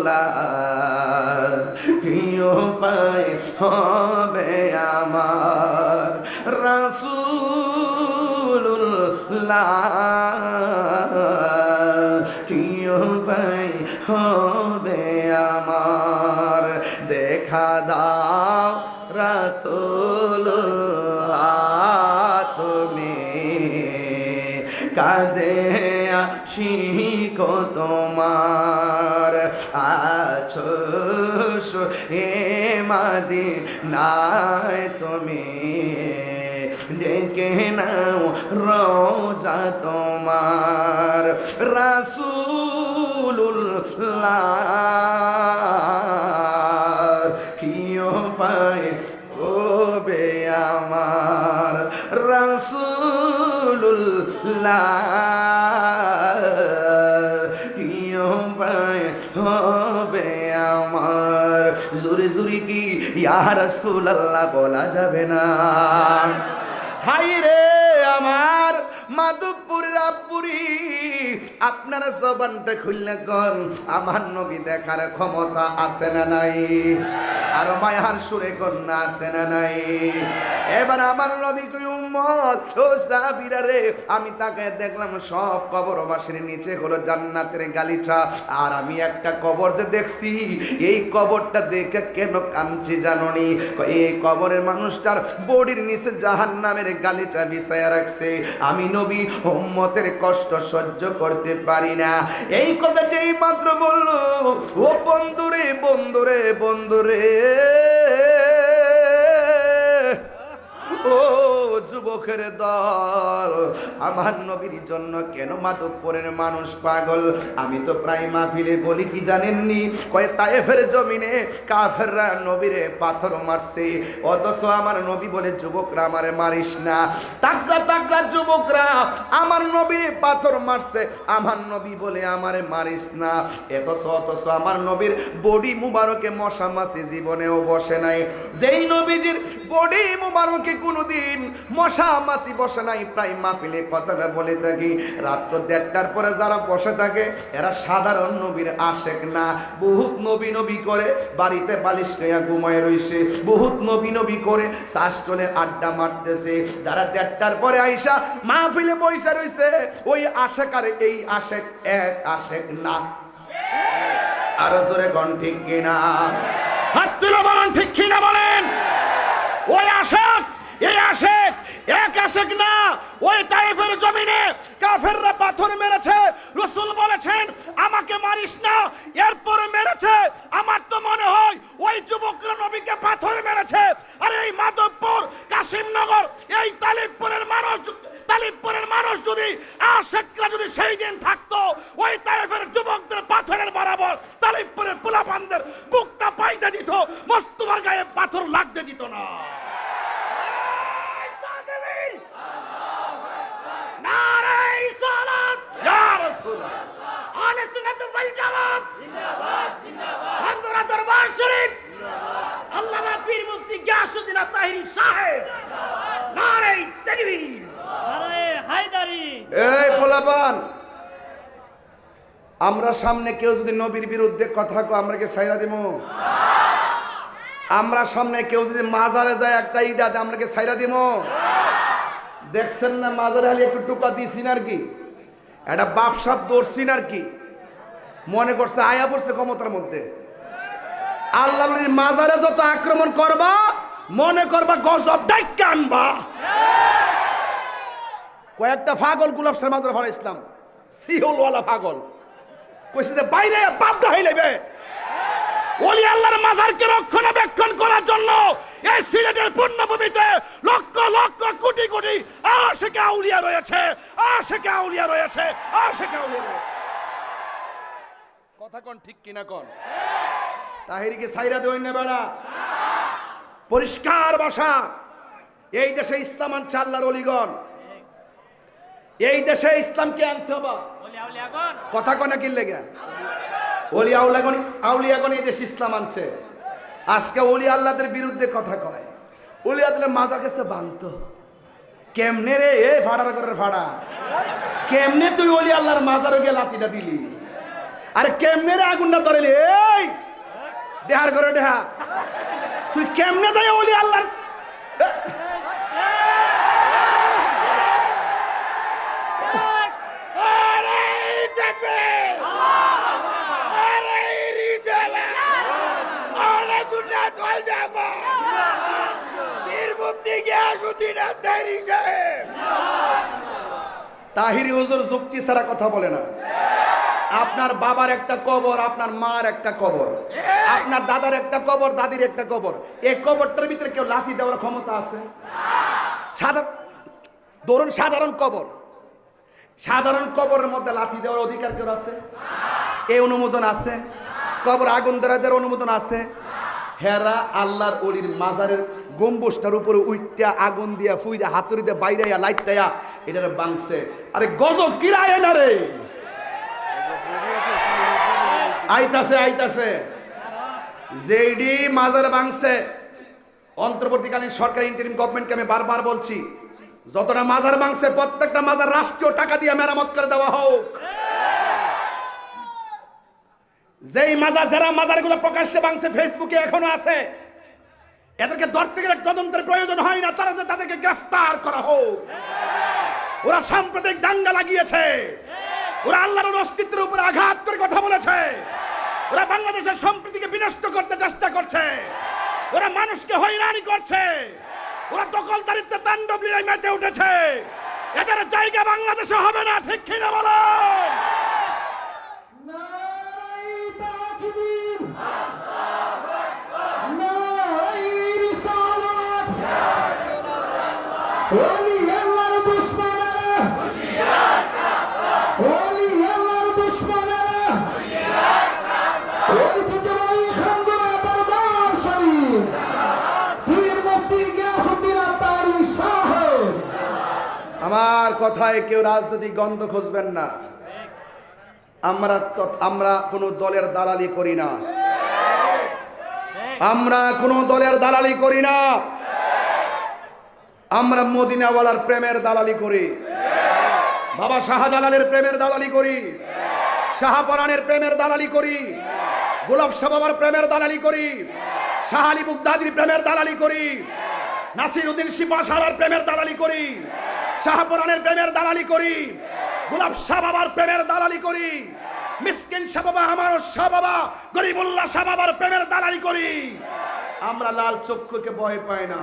রাসূলুল্লাহ কি উপায় হবে আমার রাসূলুল্লাহ কি উপায় হবে আমার দেখা দাও রাসূলুল্লাহ তুমি কাঁদে আশিক তোমার আছো এ মদিনায় তুমি ডেকে নাও রোজা তোমার রাসূলুল্লাহ কি উপায় হবে আমার রাসূলুল্লাহ কি উপায় হবে আমার জোরে জোরে কি ইয়া রাসূলুল্লাহ বলা যাবে না হায় রে আমার মাধবপুরের আপুরি আপনারা জবানটা খুললে কোন আমার নবী দেখার ক্ষমতা আছে না নাই আর মায়ার সুরে কন্যা আছে না নাই এবার আমার নবী কই উম্মত ও সাহাবীরা রে আমি তাকে দেখলাম সব কবরবাসীর নিচে হলো জান্নাতের গালিচা আর আমি একটা কবর যে দেখছি এই কবরটা দেখে কেন কাঁদছি জানোনি এই কবরের মানুষটার বডির নিচে জাহান্নামের গালিচা বিছায়া রাখছে আমি নবী উম্মতের কষ্ট সহ্য করতে পারি না এই কথাটাই মাত্র বললো ও বন্ধুরে বন্ধুরে বন্ধুরে ও যুবকের দল আমার নবীর জন্য কেন মাধবপুরের মানুষ পাগল আমি তো প্রায় মাহফিলে বলি কি জানেননি কয় তায়েফের জমিনে কাফেররা নবীরে পাথর মারছে অথচ আমার নবী বলে যুবকরা আমারে মারিস না তাকড়া তাকড়া যুবকরা আমার নবীরে পাথর মারছে আমার নবী বলে আমারে মারিস না অথচ আমার নবীর বডি মুবারকে মশা মাছি জীবনেও বসে নাই যেই নবীজির বডি মুবারকে কোনদিন মশা মাছি বসে নাই প্রায় মাহফিলে কথাটা বলে থাকি রাত্র 1:30টার পরে যারা বসে থাকে এরা সাধারণ নবীর আশেক না বহুত নবী নবী করে বাড়িতে বালিশ নিয়ে ঘুমায় রইছে বহুত নবী নবী করে শাসটলে আড্ডা মারতেছে যারা 1:30টার পরে আইসা মাহফিলে বইসা রইছে ওই আশেক আর এই আশেক এক আশেক না আরো জোরে কোন ঠিক কিনা হাত তুলে বলেন ঠিক কিনা বলেন ওই আশেক এই আশেক এক আশেক না ওই তায়েফের জমিনে কাফেররা পাথর মেরেছে রাসূল বলেছেন আমাকে মারিস না এরপরে মেরেছে আমার তো মনে হয় ওই যুবকরা নবীকে পাথর মেরেছে আর এই মাধবপুর কাশিমনগর এই তালিবপুরের মানুষ যদি আশেকরা যদি সেই দিন থাকতো ওই তায়েফের যুবকদের পাথরের বরাবর তালিবপুরের পোলাপানদের বুকটা পাইতে দিত মস্তবার গায়ে পাথর লাগতে দিত না আমরা সামনে কেউ যদি নবীর বিরুদ্ধে কথা কয় আমরা কি ছাইরা দিব আমরা সামনে কেউ যদি মাজারে যায় একটা ইটা আমরা কি ছাইরা দিব দেখছেন না মাজারে হালি একটু টুকা দিয়েছি না আর কি একটা বাপসাপ দৌড়ছি না আর কি মনে করছে আয়া পড়ছে ক্ষমতার মধ্যে আল্লাহর মাজারে যত আক্রমণ করবা মনে করবা গজব ডাইকা আনবা কয়েকটা পাগল গুলাবশের মাজারে ভাড়া ইসলাম সিহলওয়ালা পাগল কইছে যে বাইরে বাপদা হইলেবে ওলি আল্লাহর মাজারকে রক্ষণাবেক্ষণ করার জন্য এই সিলেটের পূর্ণভূমিতে লক্ষ লক্ষ কোটি কোটি আশিকে আউলিয়া রয়েছে আশিকে আউলিয়া রয়েছে আশিকে আউলিয়া রয়েছে কথা কোন ঠিক কিনা কোন তাহিরিকে ছাইরা দেওই না বেড়া পরিষ্কার ভাষা এই দেশে ইসলাম আনছে আল্লাহর ওলিগণ এই দেশে ইসলামকে আনছে বাবা কথা কোন কি লেগে ওলি আউলিয়াগণ এই দেশে ইসলাম আনছে আজকে ওলি আল্লাহদের বিরুদ্ধে কথা কয় ওলি আল্লাহর মাজার কাছে বানতো কেমনে রে এ ভাড়ার ঘরের ভাড়া কেমনে তুই ওলি আল্লাহর মাজারে গিয়ে লাতিটা দিলি আরে কেমনে রে আগুনটা ধরেলি? এই দেহার করে দেহা, তুই কেমনে যাই বলি আল্লাহর তাহিরি হুজুর যুক্তি ছাড়া কথা বলে না। আপনার বাবার একটা কবর, আপনার মার একটা কবর, আপনার দাদার একটা কবর, দাদির একটা কবর। এই কবরটার ভিতরে কেউ লাথি দেওয়ার ক্ষমতা আছে? ধরুন সাধারণ কবর, সাধারণ কবরের মধ্যে লাথি দেওয়ার অধিকার কেউ আছে? এই অনুমোদন আছে? কবর আগুন দেওয়ার অনুমোদন আছে? হেরা আল্লাহর ওলির মাজারের গম্বুজটার উপরে উইটা আগুন দিয়া ফুইয়া হাতুড়ি দিয়ে বাইরাইয়া লাইট দেয়া এটারে বাংছে। আরে গজব কিরায় না রে, আইতাছে আইতাছে যেইডি মাজার বাংছে। অন্তর্বর্তীকালীন সরকার ইন্টারিম গভর্নমেন্টকে আমি বারবার বলছি, যতটা মাজার বাংছে প্রত্যেকটা মাজার রাষ্ট্রীয় টাকা দিয়ে মেরামত করে দেওয়া হোক। যেই মাজার, যারা মাজারগুলো প্রকাশ্যে বাংছে ফেসবুকে এখনো আছে, এদেরকে ধরতে গেলে তদন্তের প্রয়োজন হয় না, তাদেরকে গ্রেফতার করা হোক। ওরা সাম্প্রদায়িক দাঙ্গা লাগিয়েছে, ওরা আল্লাহর অস্তিত্বের উপর আঘাত করে কথা বলেছে, ওরা বাংলাদেশের সম্প্রীতিকে বিনষ্ট করতে চেষ্টা করছে, ওরা মানুষকে হয়রানি করছে, ওরা দখলদারিত্বের তাণ্ডব লীলায় মেতে উঠেছে। এদের জায়গা বাংলাদেশে হবে না, ঠিক কিনা বলেন? আমার কথায় কেউ রাজনৈতিক গন্ধ খুঁজবেন না। আমরা কোন দলের দালালি করি না, আমরা কোন দলের দালালি করি না। আমরা মদিনাওয়ালার প্রেমের দালালি করি, বাবা শাহজালালের প্রেমের দালালি করি, শাহপরানের প্রেমের দালালি করি, গোলাপ শাহ বাবার প্রেমের দালালি করি, শাহ আলী বুগদাদির প্রেমের দালালি করি, নাসির উদ্দিন সিপাহসালার প্রেমের দালালি করি, শাহপরানের প্রেমের দালালি করি, গোলাপ শাহ বাবার প্রেমের দালালি করি, মিসকিন শাহ বাবা, আমার শাহ বাবা, গরিবুল্লাহ শাহ বাবার প্রেমের দালালি করি। আমরা লাল চক্ষুকে ভয় পাই না,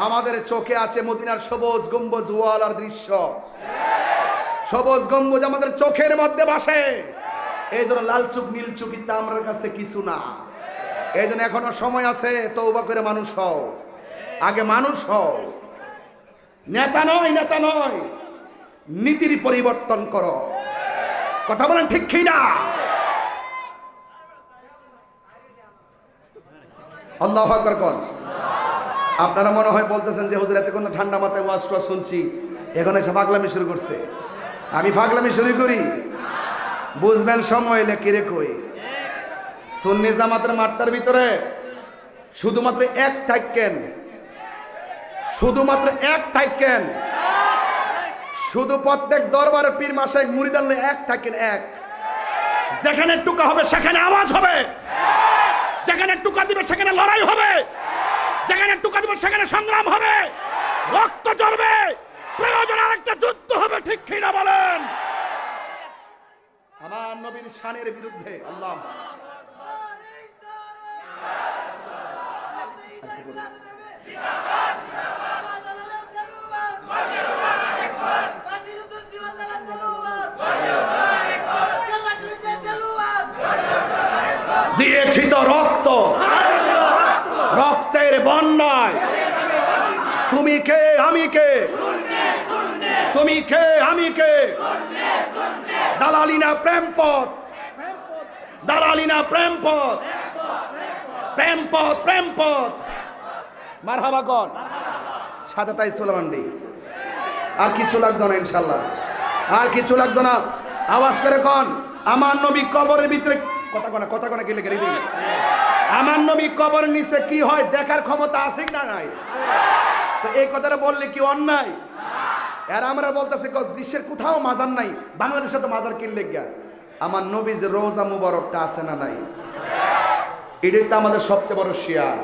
আমাদের চোখে আছে মদিনার সবুজ গম্বুজ ওয়ালার দৃশ্য। সবুজ গম্বুজ আমাদের চোখের মধ্যে ভাসে। এই জন্য লাল চোখ নীল চোখ ইত্যা আমার কাছে কিছু না। এই জন্য এখনো সময় আছে, তওবা করে মানুষ হও, আগে মানুষ হও। নেতা নয়, নেতা নয়, নীতির পরিবর্তন করো। কথা বলেন ঠিক কি না? আল্লাহু আকবার কোন। আপনারা মনে হয় বলতেছেন যে হুজুর এতক্ষণ ঠান্ডা মাথায় ওয়াজটা শুনছি, এখন এসে পাগলামি শুরু করছে। আমি পাগলামি শুরু করি? বুঝবেন সময় এলে কিরে কই। সুন্নি জামাতের মাঠটার ভিতরে শুধুমাত্র এক থাকেন, শুধুমাত্র এক থাকেন, শুধু প্রত্যেক দরবার পীর মাশায়েখ মুরিদাল্লাহ এক থাকেন। এক, যেখানে টুকা হবে সেখানে আওয়াজ হবে, যেখানে টুকা দিবে সেখানে লড়াই হবে, যেখানে টুকা দিবে সেখানে সংগ্রাম হবে, রক্ত ঝরবে, প্রয়োজন আরেকটা যুদ্ধ হবে, ঠিক কিনা বলেন? আমার নবীর শানের বিরুদ্ধে আল্লাহ দিয়েছি তো রক্ত, রক্তের বন্যায়। তুমি কে আমি কে, তুমি কে আমি কে, দালালি না প্রেম পথ, দালালি না প্রেম পথ, প্রেম পথ, প্রেম পথ। মারহাবা কর সাথে তাই সোলামান্ডি। আর কিছু লাগতো না ইনশাল্লাহ, আর কিছু লাগতো না। আওয়াজ করে কন আমার নবী কবরের ভিতরে, কথা কোনা কথা কোনা গেলে গেলে দিন। আমার নবী কবরের নিচে কি হয় দেখার ক্ষমতা আছে না নাই? তো এই কথাটা বললে কি অন্যায়? আর আমরা বলতেছি বিশ্বের কোথাও মাজার নাই, বাংলাদেশে তো মাজার কিনলে গা। আমার নবী যে রোজা মুবারকটা আছে না নাই, এটাই তো আমাদের সবচেয়ে বড় শিয়ার।